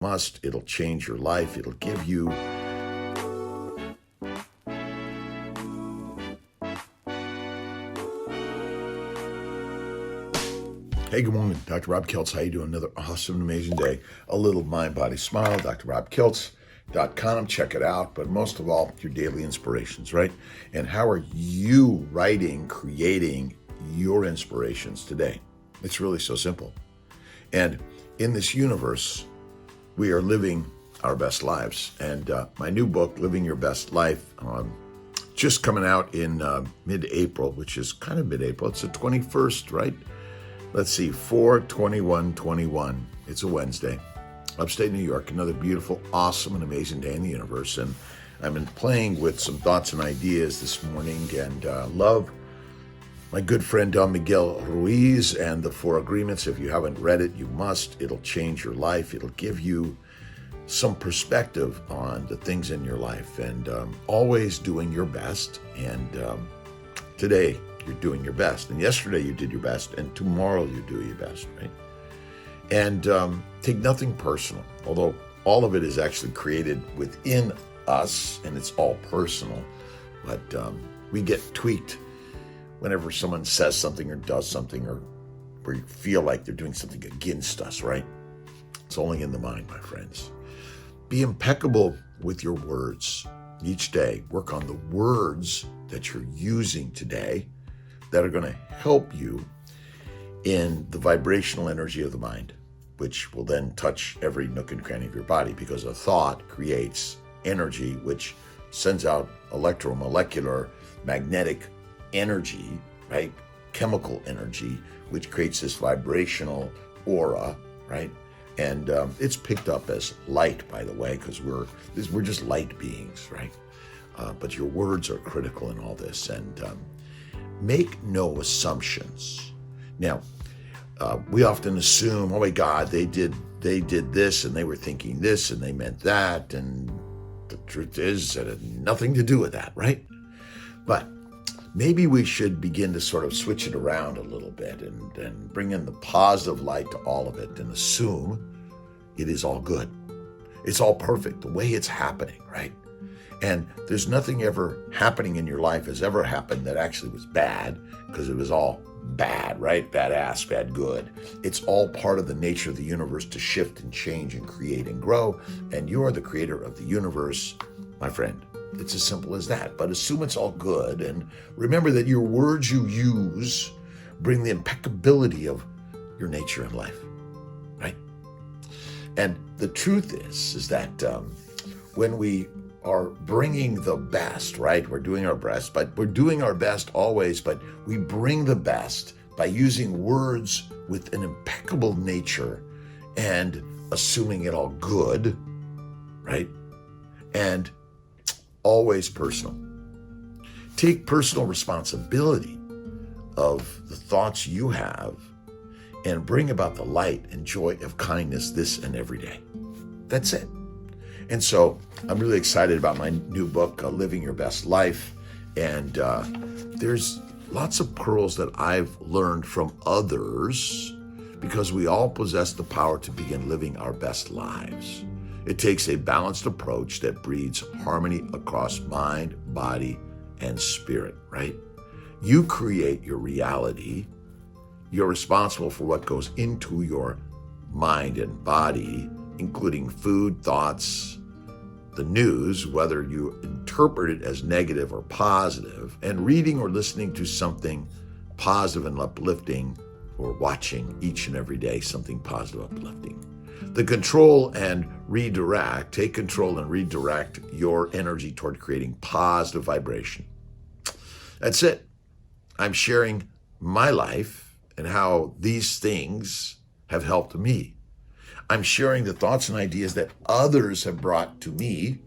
must. It'll change your life. It'll give you Hey, good morning. Dr. Rob Kiltz. How you doing? Another awesome, amazing day. A little mind, body, smile. drrobkiltz.com. Check it out. But most of all, your daily inspirations, right? And how are you writing, creating your inspirations today? It's really so simple. And in this universe, we are living our best lives. And my new book, Living Your Best Life, just coming out in mid-April, which is kind of mid-April. It's the 21st, right? Let's see, 4/21/21. It's a Wednesday. Upstate New York, another beautiful, awesome, and amazing day in the universe. And I've been playing with some thoughts and ideas this morning, and love my good friend Don Miguel Ruiz and the Four Agreements. If you haven't read it, you must. It'll change your life. It'll give you some perspective on the things in your life, and always doing your best. And today, you're doing your best. And yesterday you did your best, and tomorrow you do your best, right? And take nothing personal, although all of it is actually created within us, and it's all personal. But we get tweaked whenever someone says something or does something, or we feel like they're doing something against us, right? It's only in the mind, my friends. Be impeccable with your words each day. Work on the words that you're using today that are going to help you in the vibrational energy of the mind, which will then touch every nook and cranny of your body, because a thought creates energy, which sends out electromolecular magnetic energy, right? Chemical energy, which creates this vibrational aura, right? And it's picked up as light, by the way, because we're just light beings, right? But your words are critical in all this, and make no assumptions. Now, we often assume, oh my God, they did this, and they were thinking this, and they meant that, and the truth is that it had nothing to do with that, right? But maybe we should begin to sort of switch it around a little bit and bring in the positive light to all of it, and assume it is all good. It's all perfect, the way it's happening, right? And there's nothing ever happening in your life has ever happened that actually was bad, because it was all bad, right? Badass, bad, good. It's all part of the nature of the universe to shift and change and create and grow. And you're the creator of the universe, my friend. It's as simple as that. But assume it's all good. And remember that your words you use bring the impeccability of your nature in life, right? And the truth is that when we are bringing the best, right? We're doing our best, but we're doing our best always, but we bring the best by using words with an impeccable nature and assuming it all good, right? And always personal. Take personal responsibility of the thoughts you have and bring about the light and joy of kindness this and every day. That's it. And so I'm really excited about my new book, Living Your Best Life. And there's lots of pearls that I've learned from others, because we all possess the power to begin living our best lives. It takes a balanced approach that breeds harmony across mind, body, and spirit, right? You create your reality. You're responsible for what goes into your mind and body, including food, thoughts, the news, whether you interpret it as negative or positive, and reading or listening to something positive and uplifting, or watching each and every day something positive, uplifting. Take control and redirect your energy toward creating positive vibration. That's it. I'm sharing my life and how these things have helped me. I'm sharing the thoughts and ideas that others have brought to me,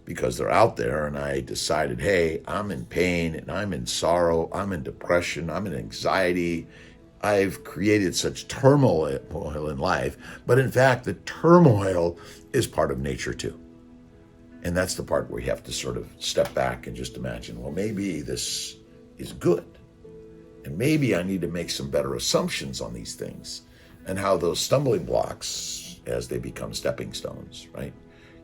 because they're out there, and I decided, hey, I'm in pain, and I'm in sorrow, I'm in depression, I'm in anxiety. I've created such turmoil in life, but in fact, the turmoil is part of nature too. And that's the part where we have to sort of step back and just imagine, well, maybe this is good. And maybe I need to make some better assumptions on these things, and how those stumbling blocks as they become stepping stones, right?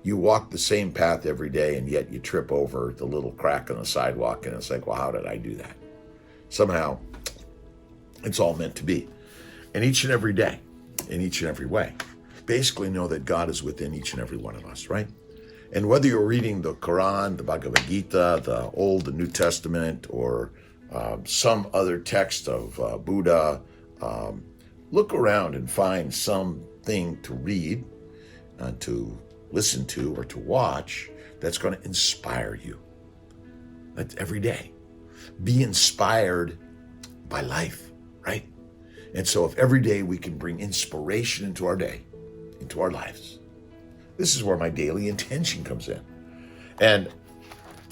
You walk the same path every day, and yet you trip over the little crack on the sidewalk, and it's like, well, how did I do that? Somehow, it's all meant to be. And each and every day, in each and every way, basically know that God is within each and every one of us, right? And whether you're reading the Quran, the Bhagavad Gita, the Old, the New Testament, or some other text of Buddha, look around and find something to read, to listen to, or to watch that's going to inspire you. That's every day. Be inspired by life, right? And so if every day we can bring inspiration into our day, into our lives, this is where my daily intention comes in. And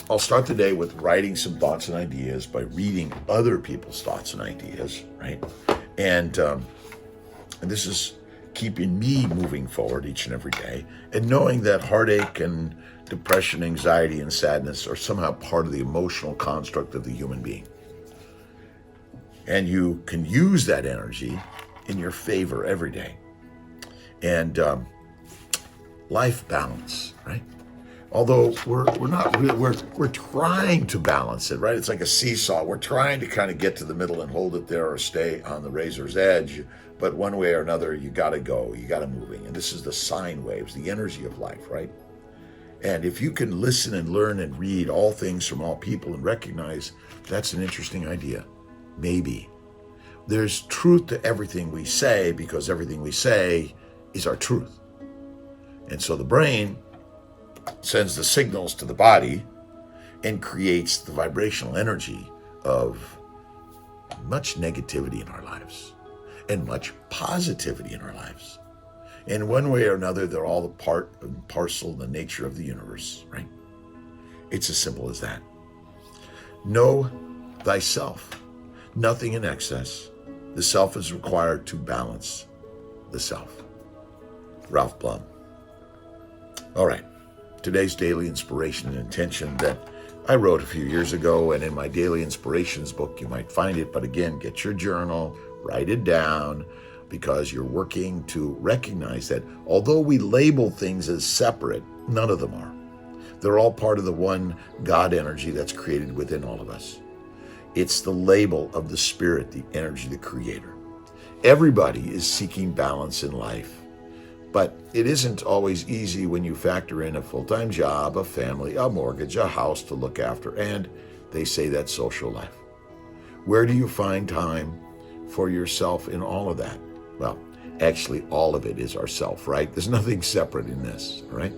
I'll start the day with writing some thoughts and ideas by reading other people's thoughts and ideas, right? And this is keeping me moving forward each and every day, and knowing that heartache and depression, anxiety, and sadness are somehow part of the emotional construct of the human being. And you can use that energy in your favor every day. And life balance, right? Although we're not really, we're trying to balance it, right? It's like a seesaw. We're trying to kind of get to the middle and hold it there, or stay on the razor's edge. But one way or another, you got to go. You got to moving. And this is the sine waves, the energy of life, right? And if you can listen and learn and read all things from all people and recognize that's an interesting idea, maybe there's truth to everything we say, because everything we say is our truth. And so the brain sends the signals to the body and creates the vibrational energy of much negativity in our lives and much positivity in our lives. And one way or another, they're all the part and parcel of the nature of the universe, right? It's as simple as that. Know thyself, nothing in excess. The self is required to balance the self. Ralph Blum. All right, today's daily inspiration and intention that I wrote a few years ago, and in my daily inspirations book, you might find it. But again, get your journal, write it down, because you're working to recognize that although we label things as separate, none of them are. They're all part of the one God energy that's created within all of us. It's the label of the spirit, the energy, the creator. Everybody is seeking balance in life, but it isn't always easy when you factor in a full-time job, a family, a mortgage, a house to look after, and they say that's social life. Where do you find time for yourself in all of that? Well, actually, all of it is ourself, right? There's nothing separate in this, right?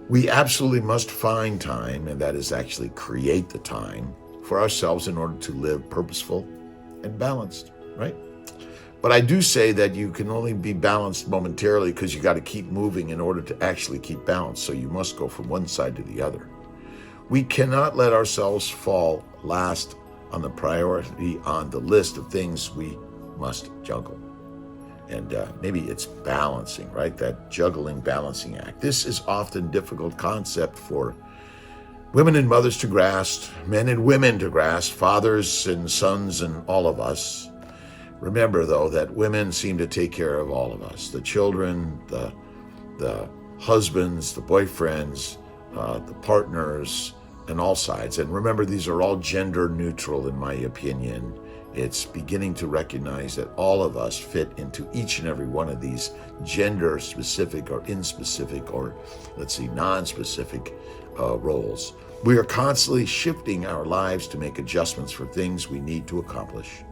We absolutely must find time, and that is actually create the time for ourselves in order to live purposeful and balanced, right? But I do say that you can only be balanced momentarily, because you got to keep moving in order to actually keep balance. So you must go from one side to the other. We cannot let ourselves fall last on the priority on the list of things we must juggle. And maybe it's balancing, right? That juggling, balancing act. This is often a difficult concept for women and mothers to grasp, men and women to grasp, fathers and sons and all of us. Remember, though, that women seem to take care of all of us, the children, the husbands, the boyfriends, the partners, and all sides. And remember, these are all gender neutral, in my opinion. It's beginning to recognize that all of us fit into each and every one of these gender-specific or in-specific or, non-specific roles. We are constantly shifting our lives to make adjustments for things we need to accomplish.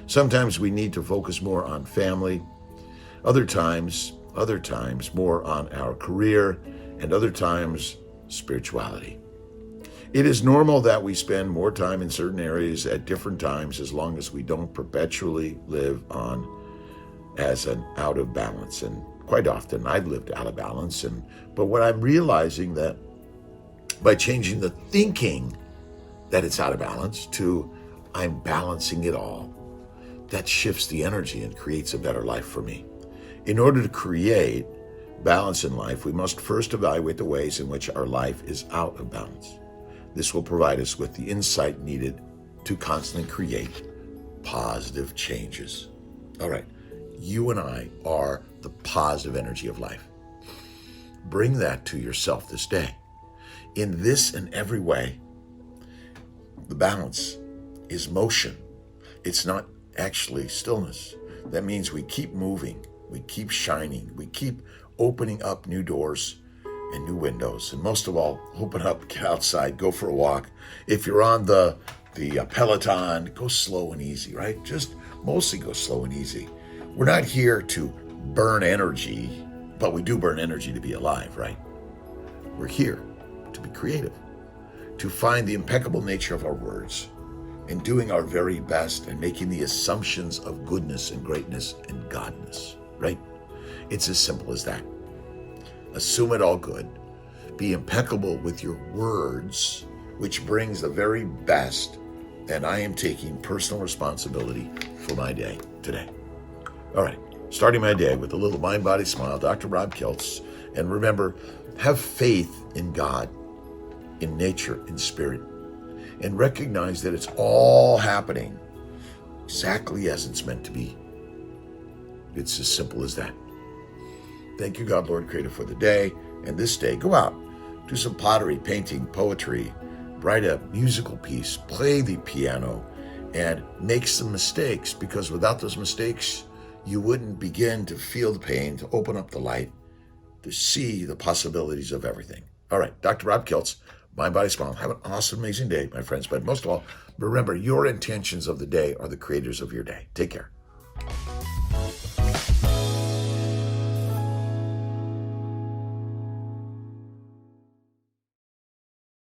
Sometimes we need to focus more on family, other times more on our career, and other times spirituality. It is normal that we spend more time in certain areas at different times, as long as we don't perpetually live on as an out of balance. And quite often I've lived out of balance. But what I'm realizing that by changing the thinking that it's out of balance to I'm balancing it all, that shifts the energy and creates a better life for me. In order to create balance in life, we must first evaluate the ways in which our life is out of balance. This will provide us with the insight needed to constantly create positive changes. All right, you and I are the positive energy of life. Bring that to yourself this day. In this and every way, the balance is motion. It's not actually stillness. That means we keep moving, we keep shining, we keep opening up new doors and new windows. And most of all, open up, get outside, go for a walk. If you're on the Peloton, go slow and easy, right? Just mostly go slow and easy. We're not here to burn energy, but we do burn energy to be alive, right? We're here to be creative, to find the impeccable nature of our words, and doing our very best and making the assumptions of goodness and greatness and godness, right? It's as simple as that. Assume it all good. Be impeccable with your words, which brings the very best, and I am taking personal responsibility for my day today. All right, starting my day with a little mind-body smile, Dr. Rob Kiltz, and remember, have faith in God, in nature, in spirit, and recognize that it's all happening exactly as it's meant to be. It's as simple as that. Thank you, God, Lord, Creator, for the day. And this day, go out, do some pottery, painting, poetry, write a musical piece, play the piano, and make some mistakes, because without those mistakes, you wouldn't begin to feel the pain, to open up the light, to see the possibilities of everything. All right, Dr. Rob Kiltz, Mind, Body, Smile. Have an awesome, amazing day, my friends. But most of all, remember, your intentions of the day are the creators of your day. Take care.